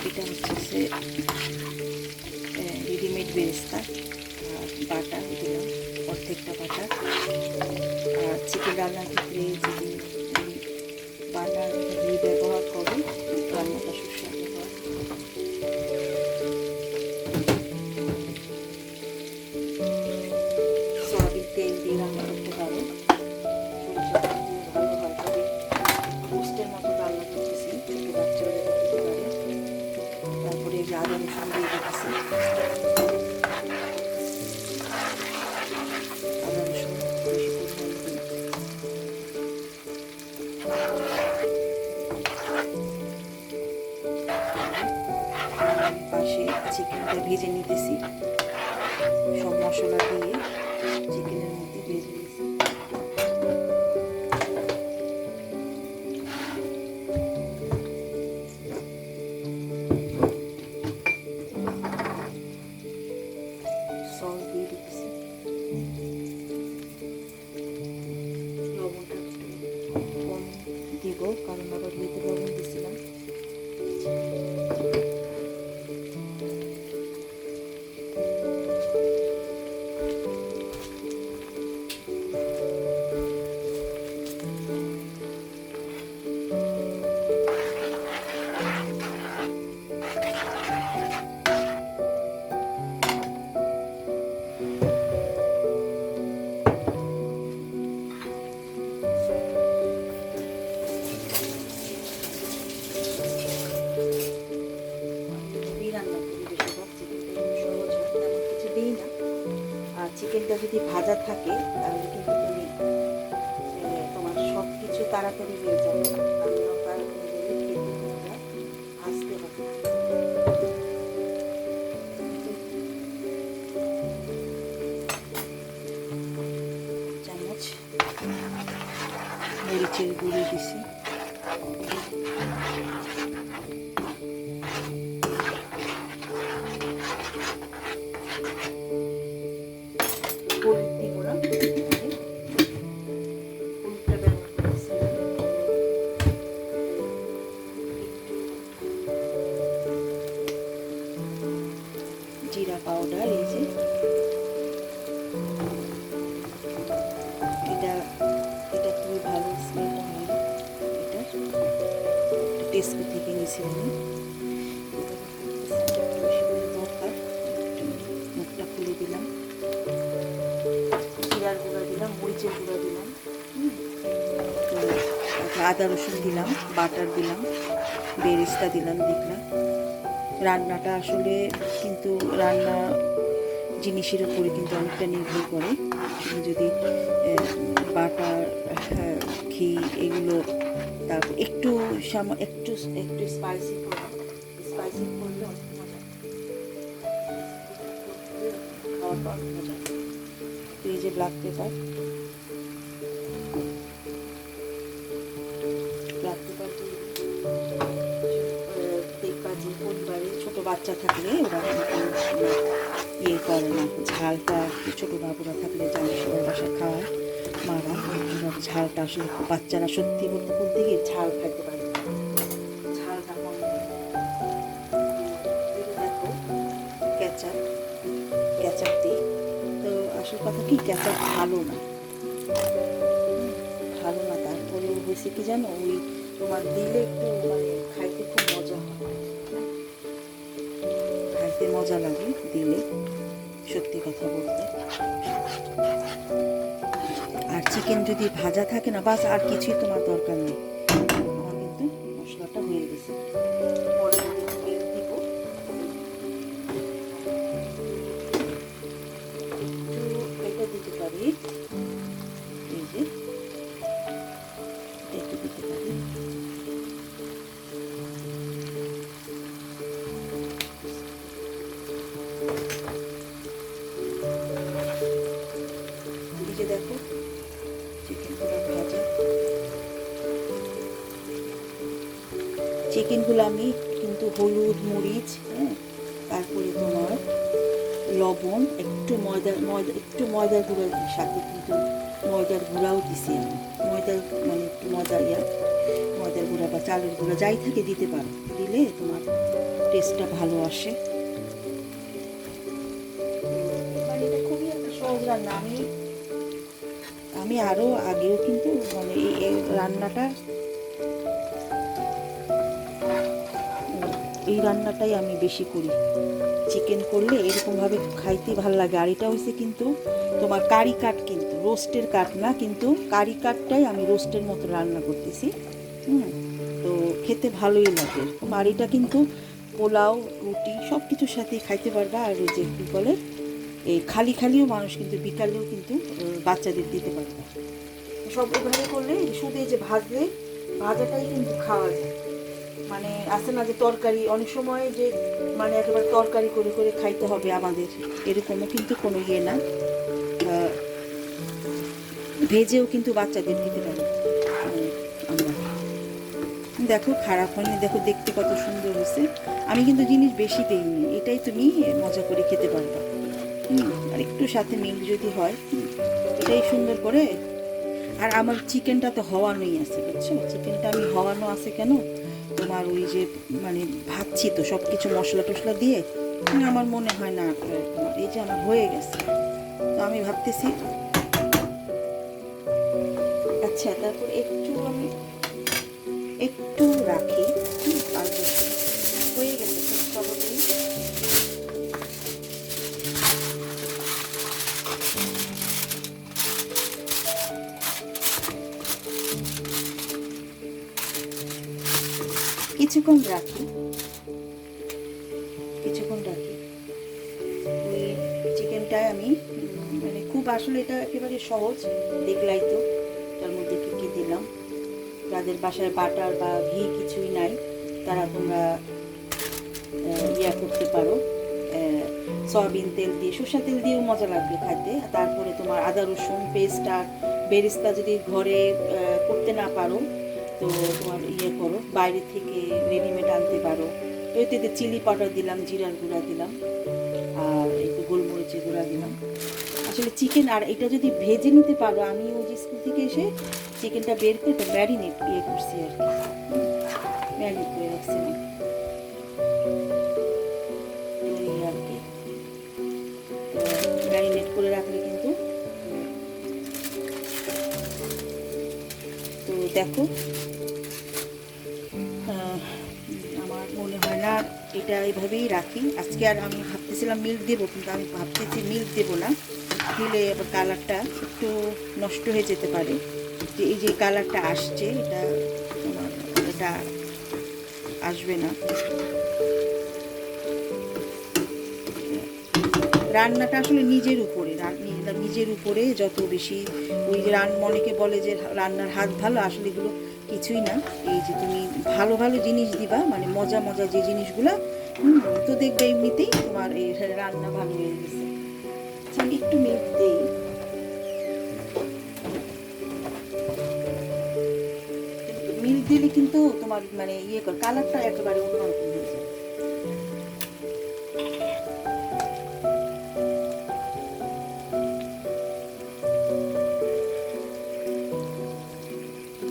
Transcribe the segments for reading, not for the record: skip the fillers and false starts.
এটা হচ্ছে রেডিমেড বেরেস্তা, বাটা দিলাম অর্ধেকটা বাটা। আর চিকেন রান্নার ক্ষেত্রে যদি বাটার ঘি ব্যবহার করো রান্নাটা সুস্বাদু হয়। সয়াবিন তেল দিয়ে রান্না করতে পারো, ভালো হয়। তবে পোস্টের মতো রান্না করতেছি, ছোটো বাচ্চারা খেতে পারে। তারপরে আদা রসুন দিয়ে দিতেছি, আদা রসুন বেশি পরিমাণে দিই। পাশে চিকেনটা ভেজে নিতেছি, সব মশলা দিয়ে চিকেনের মধ্যে ভেজে নিতেছি। সস দিয়ে দিতেছি, লবণটা একটু কম দিব কারণ আবার দিতে লবণ দিয়েছিলাম। চিকেনটা যদি ভাজা থাকে তাহলে কিন্তু তুমি তোমার সব কিছু তাড়াতাড়ি হয়ে যাবে, তাড়াতাড়ি হলে খেতে তোমরা ভাজতে হবে। চামচ মরিচের গুঁড়ো দিছি, জিরা পাউডার, এই যে এটা খুবই ভালো স্মেলটা হয়। এটা টেস্ট থেকে নিয়েছি আমি, দরকার। মুখটা খুলে দিলাম, জিরার গুঁড়া দিলাম, মরিচের গুঁড়া দিলাম, আদা রসুন দিলাম, বাটার দিলাম, বেরেস্তা দিলাম। দেখলাম রান্নাটা আসলে কিন্তু রান্না জিনিসের উপরে কিন্তু অনেকটা নির্ভর করে। তুমি যদি বাটার, ঘি এগুলো, তারপর একটু একটু একটু স্পাইসি করলে অনেক মজা, খাওয়াটা অনেক মজা। এই যে ব্ল্যাক পেপার দেখবা যে পরিবারে ছোটো বাচ্চা থাকলে ওরা ইয়ে করে না, ঝালটা ছোটো বাবুরা থাকলে জানি সবার বাসায় খাওয়ায় মারা, ঝালটা আসলে বাচ্চারা সত্যি বলতে বলতে গিয়ে ঝাল খাইতে পারে, ঝালটা কম। দেখো ক্যাচাপ দিই, তো আসল কথা কি ক্যাচাপ ভালো না, তারপরেও হয়েছে কি জানো, ওই তোমার দিলে একটু মানে খাইতে খুব মজা হয়, খাইতে মজা লাগে দিলে, সত্যি কথা বলতে। আর চিকেন যদি ভাজা থাকে না, বাস আর কিছুই তোমার দরকার নেই। আমার কিন্তু মশলাটা হয়ে গেছে, এটা দিতে পারি, এই যে একটু দিতে পারি, দেখো চিকেনগুলো ভাজা, চিকেনগুলো আমি কিন্তু হলুদ, মরিচ, তারপরে তোমার লবণ, একটু ময়দার গুঁড়োর সাথে কিন্তু ময়দার গুঁড়াও দিছি আমি, ময়দার মানে একটু ময়দার গুঁড়া বা চালের গুঁড়া যাই থাকে দিতে পারো, দিলে তোমার টেস্টটা ভালো আসে। মানে এটা খুবই একটা সহজ রান্না। আমি আরও আগেও কিন্তু মানে এই রান্নাটাই আমি বেশি করি। চিকেন করলে এরকমভাবে খাইতে ভালো লাগে। আর এটা হচ্ছে কিন্তু তোমার কারি কাট, কিন্তু রোস্টের কাট না, কিন্তু কারি কাটটাই আমি রোস্টের মতো রান্না করতেছি। তো খেতে ভালোই লাগে। আর এটা কিন্তু পোলাও, রুটি সব কিছুর সাথে খাইতে পারবা। আর ওই যে কী বলে, এই খালিও মানুষ কিন্তু বিকালেও কিন্তু বাচ্চাদের দিতে পারবে। সব এভাবে করলে শুধু এই যে ভাজাটাই কিন্তু খাওয়া যায়। মানে আছে না যে তরকারি, অনেক সময় যে মানে একেবারে তরকারি করে করে খাইতে হবে আমাদের, এরকমও কিন্তু কোনো ইয়ে না। ভেজেও কিন্তু বাচ্চাদের দিতে পারি আমরা। দেখো খারাপ হয়নি, দেখো দেখতে কত সুন্দর হয়েছে। আমি কিন্তু জিনিস বেশি দিইনি, এটাই তুমি মজা করে খেতে পারবা। আর একটু সাথে মিল যদি হয়, এটাই সুন্দর করে। আর আমার চিকেনটা তো হওয়ানোই আছে, বুঝছো? চিকেনটা আমি হওয়ানো আছে কেন, তোমার ওই যে মানে ভাবছি তো সব কিছু মশলা টশলা দিয়ে, আমার মনে হয় না তোমার এই যে আমার হয়ে গেছে। তো আমি ভাবতেছি আচ্ছা তারপর আমি একটু রাখি, আর বেশি হয়ে গেছে খুব সহজেই। কিছুক্ষণ রাখি ওই চিকেনটায় আমি মানে খুব আসলে এটা একেবারে সহজ, দেখলাই তো তার মধ্যে কী কী দিলাম। যাদের বাসায় বাটার বা ঘি কিছুই নাই, তারা তোমরা ইয়া করতে পারো, সয়াবিন তেল দিয়ে, সরষা তেল দিয়েও মজা লাগবে খাইতে। তারপরে তোমার আদা রসুন পেস্ট আর বেরেস্তা যদি ঘরে করতে না পারো, তো তোমার ইয়ে করো, বাইরে থেকে রেডিমেড আনতে পারো। এতে চিলি পাউডার দিলাম, জিরার গুঁড়া দিলাম, আর একটু গোলমরিচের গুঁড়া দিলাম। আসলে চিকেন আর এটা যদি ভেজে নিতে পারো, আমি ওই যে স্কুল থেকে এসে চিকেনটা বের করে ম্যারিনেট করছি আর কি, ম্যারিনেট করে রাখছিলাম আর কি। ম্যারিনেট করে রাখলে কিন্তু, তো দেখো আমার মনে হয় না, এটা এইভাবেই রাখি আজকে। আর আমি ভাবতেছিলাম মিল্ক দেবো, কিন্তু আমি ভাবতেছি মিল্ক দেবো না, দিলে আবার কালারটা একটু নষ্ট হয়ে যেতে পারে। যে এই যে কালারটা আসছে, এটা আসবে না। রান্নাটা আসলে নিজের উপরে যত বেশি ওই যে অনেকে বলে যে রান্নার হাত ভালো, আসলে এগুলো কিছুই না। এই যে তুমি ভালো ভালো জিনিস দিবা, মানে মজা যে জিনিসগুলো, তো দেখবে এমনিতেই তোমার এই রান্না ভালো হয়ে গেছে। আচ্ছা আমি একটু মিল্ক দিই, মিল্ক দিলে কিন্তু তোমার মানে কালারটা একেবারে অন্যরকম হয়ে যায়।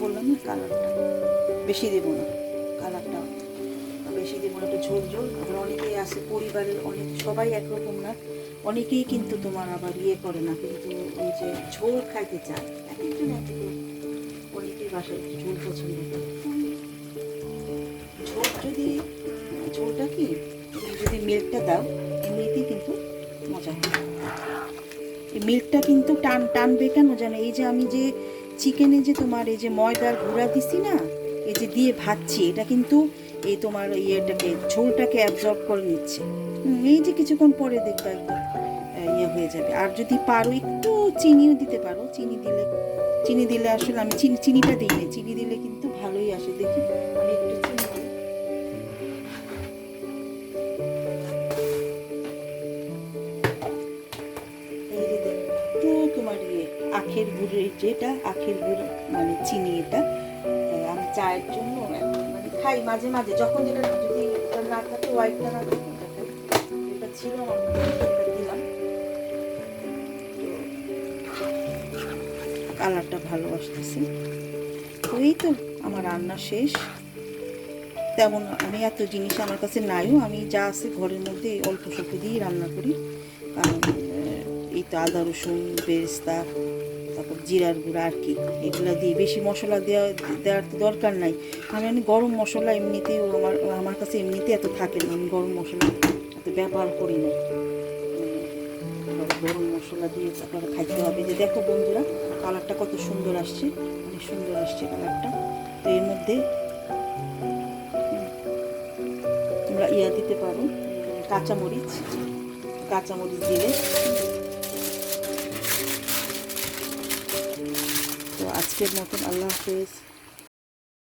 বললাম না কালারটা বেশি দেবো না, কালারটা বেশি দেবো না, একটু ঝোল ঝোল। আবার অনেকেই আছে পরিবারের সবাই একরকম না, অনেকেই কিন্তু তোমার আবার করে না, কিন্তু ওই যে ঝোল খাইতে চায়, এক একজন অনেকেই বাসায় একটু ঝোল পছন্দ করে। ঝোলটা কি তুমি যদি মিল্কটা দাও, এমনিতেই কিন্তু মজা হবে। এই মিল্কটা কিন্তু টানবে কেন জানো, এই যে আমি যে চিকেনে যে তোমার এই যে ময়দার গুঁড়া দিছি না, এই যে দিয়ে ভাজছি, এটা কিন্তু এই তোমার ঝোলটাকে অ্যাবজর্ব করে নিচ্ছে। এই যে কিছুক্ষণ পরে দেখবে একদম হয়ে যাবে। আর যদি পারো একটু চিনিও দিতে পারো, চিনি দিলে আসলে আমি চিনিটা দিই না, চিনি দিলে কিন্তু ভালোই আসে। দেখি আমি একটু চিনি দিই, এই যে একটু তোমার আখের গুড় মানে চিনি, এটা আমি চায়ের জন্য মানে খাই মাঝে মাঝে, যখন যেটা যদি এটা না থাকে, হোয়াইটটা না থাকে, এটা ছিল আমার, এটা দিলাম। কালারটা ভালো আসতেছে। তো এই তো আমার রান্না শেষ। তেমন আমি এত জিনিস আমার কাছে নাইও, আমি যা আছে ঘরের মধ্যে অল্প স্বল্প দিয়েই রান্না করি। কারণ এই তো আদা রসুন বেরেস্তা, তারপর জিরার গুঁড়া আর কি, এগুলো দিয়ে বেশি মশলা দেওয়ার তো দরকার নাই। আমি গরম মশলা এমনিতেই আমার কাছে এমনিতে এত থাকে না, আমি গরম মশলা এত ব্যবহার করি না। গরম মশলা দিয়ে তারপরে খাইতে হবে। যে দেখো বন্ধুরা, কালারটা কত সুন্দর আসছে, অনেক সুন্দর আসছে কালারটা। তো এর মধ্যে তোমরা দিতে পারো কাঁচামরিচ দিলে। তো আজকের মতন আল্লাহ হাফেজ।